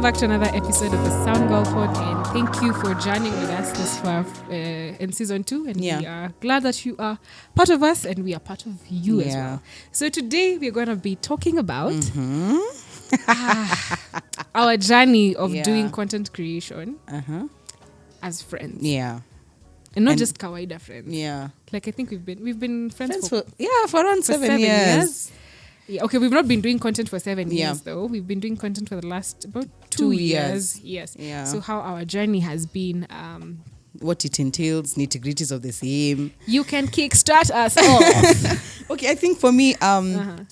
back to another episode of the Sound Girl Pod, and thank you for joining with us this far in season 2. And we are glad that you are part of us, and we are part of you as well. So today we're going to be talking about our journey of doing content creation as friends. Yeah. And not just kawaida friends. Yeah. Like I think we've been friends for around 7 years. Yeah, okay, we've not been doing content for 7 years though. We've been doing content for the last about 2 years. Yes. Yeah. So how our journey has been, what it entails, nitty-gritties of the same. You can kickstart us off. Okay, I think for me, I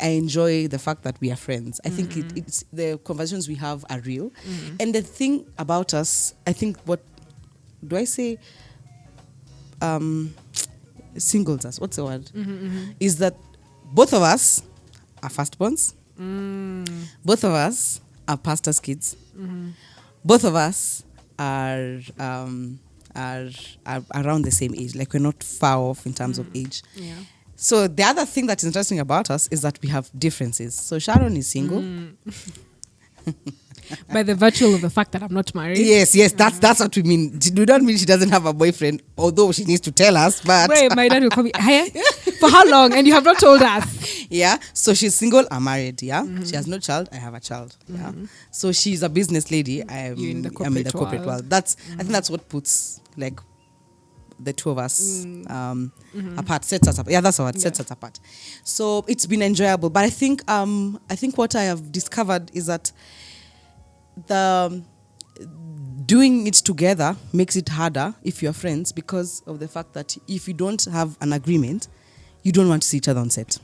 enjoy the fact that we are friends. I think it's the conversations we have are real. And the thing about us, I think singles us, what's the word? Is that both of us are firstborns. Both of us are pastors' kids. Both of us are around the same age. Like we're not far off in terms of age. Yeah. So the other thing that's interesting about us is that we have differences. So Sharon is single. By the virtue of the fact that I'm not married. Yes, that's what we mean. We don't mean she doesn't have a boyfriend, although she needs to tell us. But my dad will call me, for how long? And you have not told us. Yeah, so she's single, I'm married, She has no child, I have a child, So she's a business lady, I'm in the corporate world. I think that's what puts, like, the two of us apart, sets us apart. Yeah, that's what sets us apart. So it's been enjoyable. But I think what I have discovered is that doing it together makes it harder if you're friends, because of the fact that if you don't have an agreement, you don't want to see each other on set.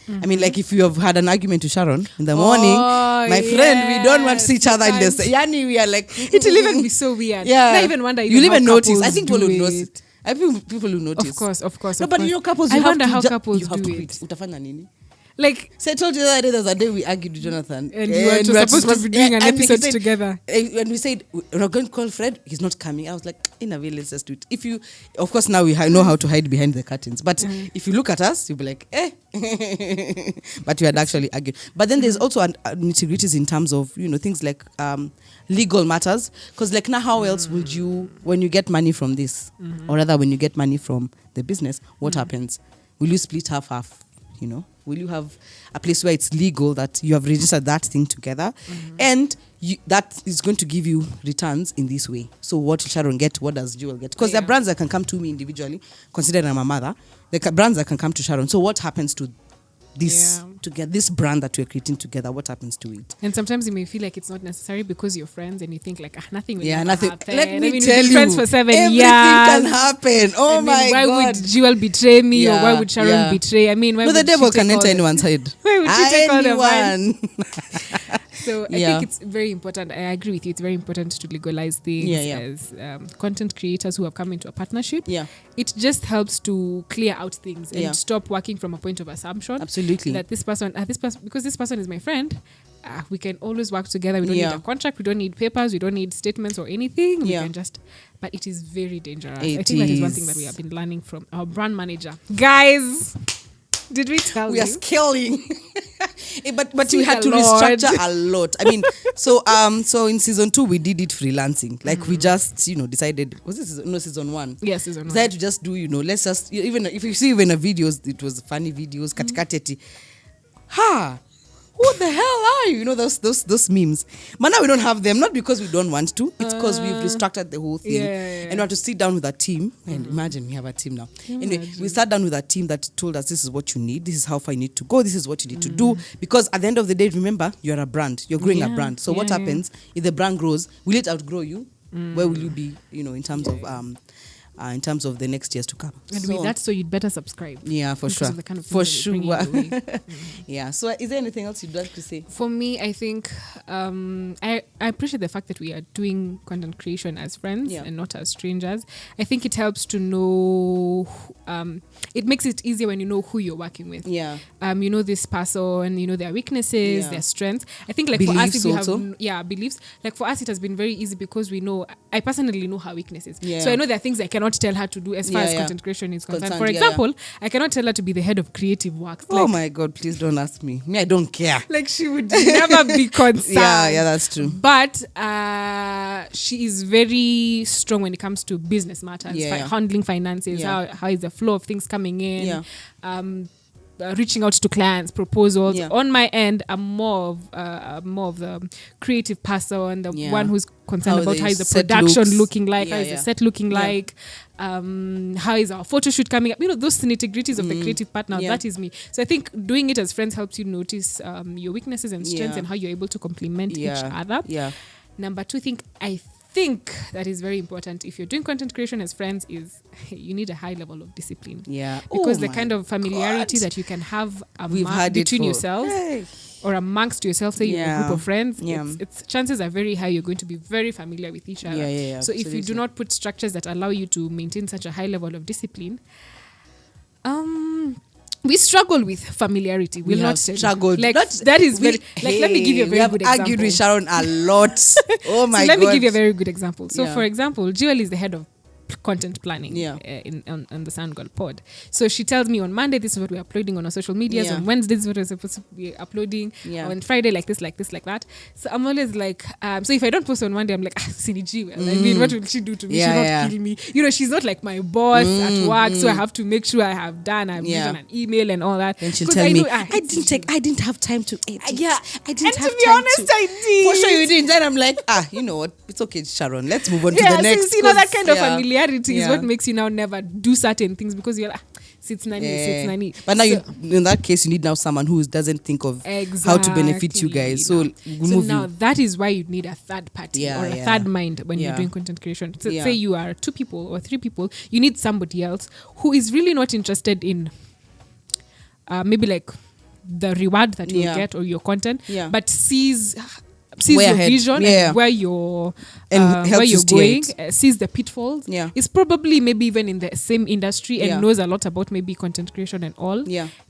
I mean, like if you have had an argument to Sharon in the morning, my friend, we don't want to see each other in the set. Yani, we are like, it will even be so weird. Yeah. Not even wonder. You'll even notice. I think people will notice. I think people will notice. Of course. No, but you know, couples, I wonder how couples do it. Utafanya nini? Like, so I told you the other day, there was a day we argued with Jonathan. And you were supposed to be doing an episode together. And we said, we're not going to call Fred, he's not coming. I was like, in a way, let's just do it. If you, of course, now we know how to hide behind the curtains. But if you look at us, you'll be like, But we had actually argued. But then there's also nitty-gritties in terms of, things like legal matters. Because like now, how else would you, when you get money from this, or rather when you get money from the business, what happens? Will you split half? Will you have a place where it's legal that you have registered that thing together, and that is going to give you returns in this way? So what will Sharon get? What does Jewel get? Because there are brands that can come to me individually, considering I'm a mother. There are brands that can come to Sharon. So what happens to this to get this brand that we're creating together? What happens to it? And sometimes you may feel like it's not necessary because you're friends and you think like nothing will nothing. happen. Let me tell you, friends for 7 years. Everything can happen. Oh my God! Why would Jewel betray me, or why would Sharon betray? I mean, why would the devil can enter anyone's head. Why would she take all the wine? So I think it's very important. I agree with you. It's very important to legalize things as content creators who have come into a partnership. Yeah, it just helps to clear out things and stop working from a point of assumption. Absolutely. That this person, because this person is my friend, we can always work together. We don't need a contract. We don't need papers. We don't need statements or anything. We can just. But it is very dangerous. I think that is one thing that we have been learning from our brand manager, guys. Did we tell you? We are scaling. but we had to restructure a lot. I mean, so in season 2 we did it freelancing. Like we just, decided, was this season 1? Yes, season 1. Decided to just do, let's just, even if you see even the videos, it was funny videos, katikati. Who the hell are you? Those memes. But now we don't have them, not because we don't want to. It's because we've restructured the whole thing. And we had to sit down with a team. And imagine we have a team now. Anyway, we sat down with a team that told us this is what you need. This is how far you need to go. This is what you need to do. Because at the end of the day, remember, you're a brand. You're growing a brand. So what happens if the brand grows? Will it outgrow you? Where will you be, in terms of the next years to come? And with that, so you'd better subscribe. Yeah, for sure. For sure. Yeah. So is there anything else you'd like to say? For me, I think I appreciate the fact that we are doing content creation as friends and not as strangers. I think it helps to know, it makes it easier when you know who you're working with. Yeah. You know this person, their weaknesses, their strengths. I think like beliefs for us, if we have beliefs, like for us, it has been very easy because we know I personally know her weaknesses. Yeah. So I know there are things I cannot tell her to do as far as content creation is concerned. For example, I cannot tell her to be the head of creative works. Oh my God, please don't ask me. Me, I don't care. Like she would never be concerned. Yeah, that's true. But she is very strong when it comes to business matters, handling finances, how is the flow of things coming in, reaching out to clients, proposals. Yeah. On my end, I'm more of the creative person, the one who's concerned about how is the production looking like, how is the set looking like, how is our photo shoot coming up. Those nitty-gritties of the creative part. Now that is me. So I think doing it as friends helps you notice your weaknesses and strengths and how you're able to complement each other. Yeah. Number two thing I think that is very important if you're doing content creation as friends is you need a high level of discipline. Yeah. Because the kind of familiarity that you can have between yourselves or amongst yourself, say you're a group of friends, it's chances are very high you're going to be very familiar with each other. So if you do not put structures that allow you to maintain such a high level of discipline, we struggle with familiarity. We'll not struggle. That is very. Let me give you a very good example. We have argued with Sharon a lot. Oh my God. Let me give you a very good example. So, for example, Jewel is the head of content planning on the Sound Girl pod. So she tells me on Monday, this is what we're uploading on our social medias. On Wednesday, this is what we're supposed to be uploading. On Friday, like this, like that. So I'm always like, so if I don't post on Monday, I'm like, Sini Jewel. I mean, what will she do to me? She'll not kill me. She's not like my boss at work. So I have to make sure I've written an email and all that. And she'll tell me, I didn't have time to edit. I didn't have time. To be honest, I did. For sure you didn't. Then I'm like, you know what? It's okay, Sharon. Let's move on to the next. That kind of familiarity is what makes you now never do certain things because you're like, sits nani. But now in that case, you need now someone who doesn't think of how to benefit you guys. So now that is why you need a third party or a third mind when you're doing content creation. So say you are 2 people or 3 people, you need somebody else who is really not interested in maybe like the reward that you get or your content, but sees your vision and where you're going, sees the pitfalls. It's probably maybe even in the same industry and knows a lot about maybe content creation and all.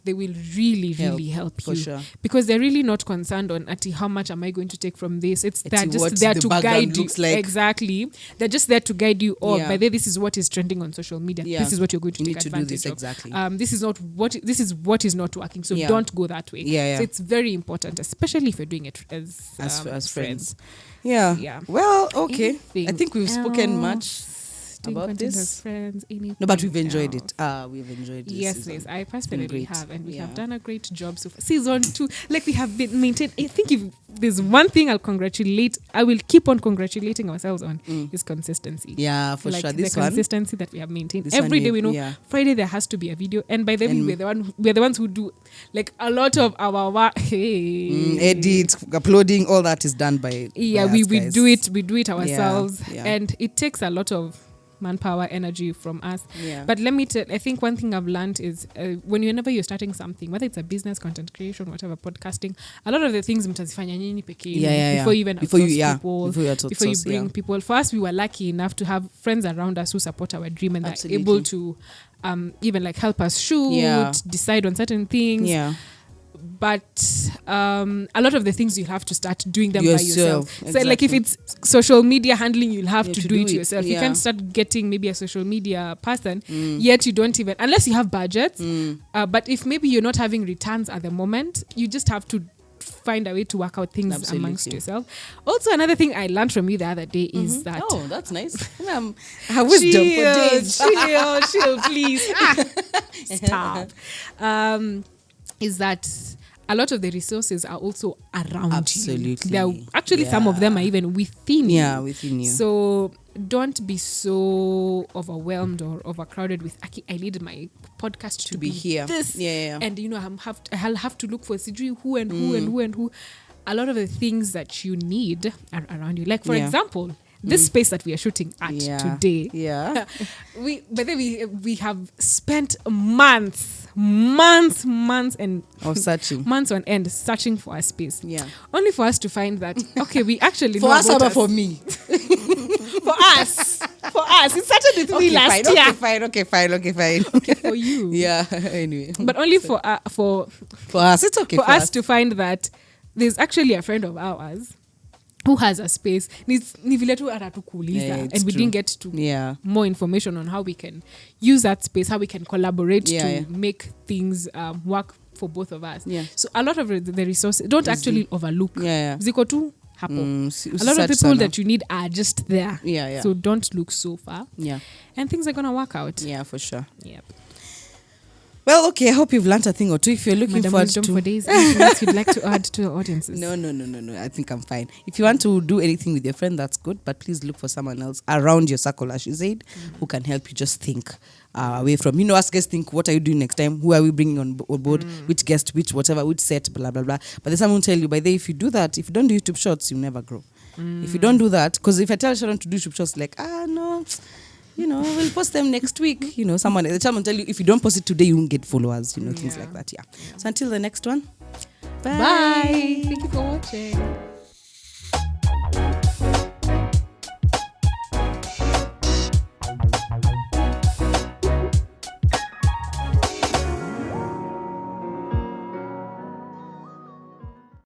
They will really help you. Sure. Because they're really not concerned on how much am I going to take from this. They're just there to guide you. Like. Exactly. They're just there to guide you. By the way, this is what is trending on social media. This is what you're going to take advantage of. Exactly. This is what is not working. So don't go that way. So it's very important, especially if you're doing it as friends. Yeah. Well, okay. I think we've spoken much about this. As friends, no, but we've enjoyed it. We've enjoyed this. Yes. I personally have, and we have done a great job so far. Season 2, like we have been maintained. I think if there's one thing I will keep on congratulating ourselves on is consistency. Yeah, for sure. This the consistency that we have maintained. Every day we know Friday there has to be a video, and by then we're the ones who do like a lot of our work. Edit, uploading, all that is done by we do it ourselves, and it takes a lot of manpower, energy from us. But let me tell, I think one thing I've learned is whenever you're starting something, whether it's a business, content creation, whatever, podcasting, a lot of the things mtazifanya nyinyi peke before you even before you bring people. For us, we were lucky enough to have friends around us who support our dream and are able to even like help us shoot, decide on certain things. But a lot of the things you'll have to start doing them by yourself. Exactly. So like if it's social media handling, you'll have to do it yourself. You can't start getting maybe a social media person, yet you don't even, unless you have budgets. But if maybe you're not having returns at the moment, you just have to find a way to work out things amongst yourself. Also, another thing I learned from you the other day is that... Oh, that's nice. Her wisdom for days. Chill, please. Stop. Is that a lot of the resources are also around you. They're actually some of them are even within you. Yeah, within you. So don't be so overwhelmed or overcrowded with I need my podcast to be here. This. And I'll have to look for who and who and who and who. A lot of the things that you need are around you. Like for example, this space that we are shooting at today. We have spent months and searching. Months on end searching for a space. Only for us to find that we actually for us or for me. For us. It started with me last year. Okay, fine. Okay, for you. Anyway. But only for us. It's okay for us to find that there's actually a friend of ours who has a space. Ni vile tu atatukuuliza, and we didn't get to more information on how we can use that space, how we can collaborate to make things work for both of us. So a lot of the resources don't actually overlook. Ziko tu hapo. A lot of people that you need are just there. So don't look so far. And things are gonna work out. For sure. Yep. Well, okay, I hope you've learned a thing or two. If you're looking forward to... for days, anything you'd like to add to your audiences? No. I think I'm fine. If you want to do anything with your friend, that's good. But please look for someone else around your circle, as you said, who can help you just think away from... us guys think, what are you doing next time? Who are we bringing on board? Which guest, which whatever, which set, blah, blah, blah. But there's someone who tell you, by the way, if you do that, if you don't do YouTube Shorts, you'll never grow. If you don't do that, because if I tell Sharon to do YouTube Shorts, like, no... we'll post them next week. Someone will tell you, if you don't post it today, you won't get followers, things like that. So until the next one, bye. Thank you for watching.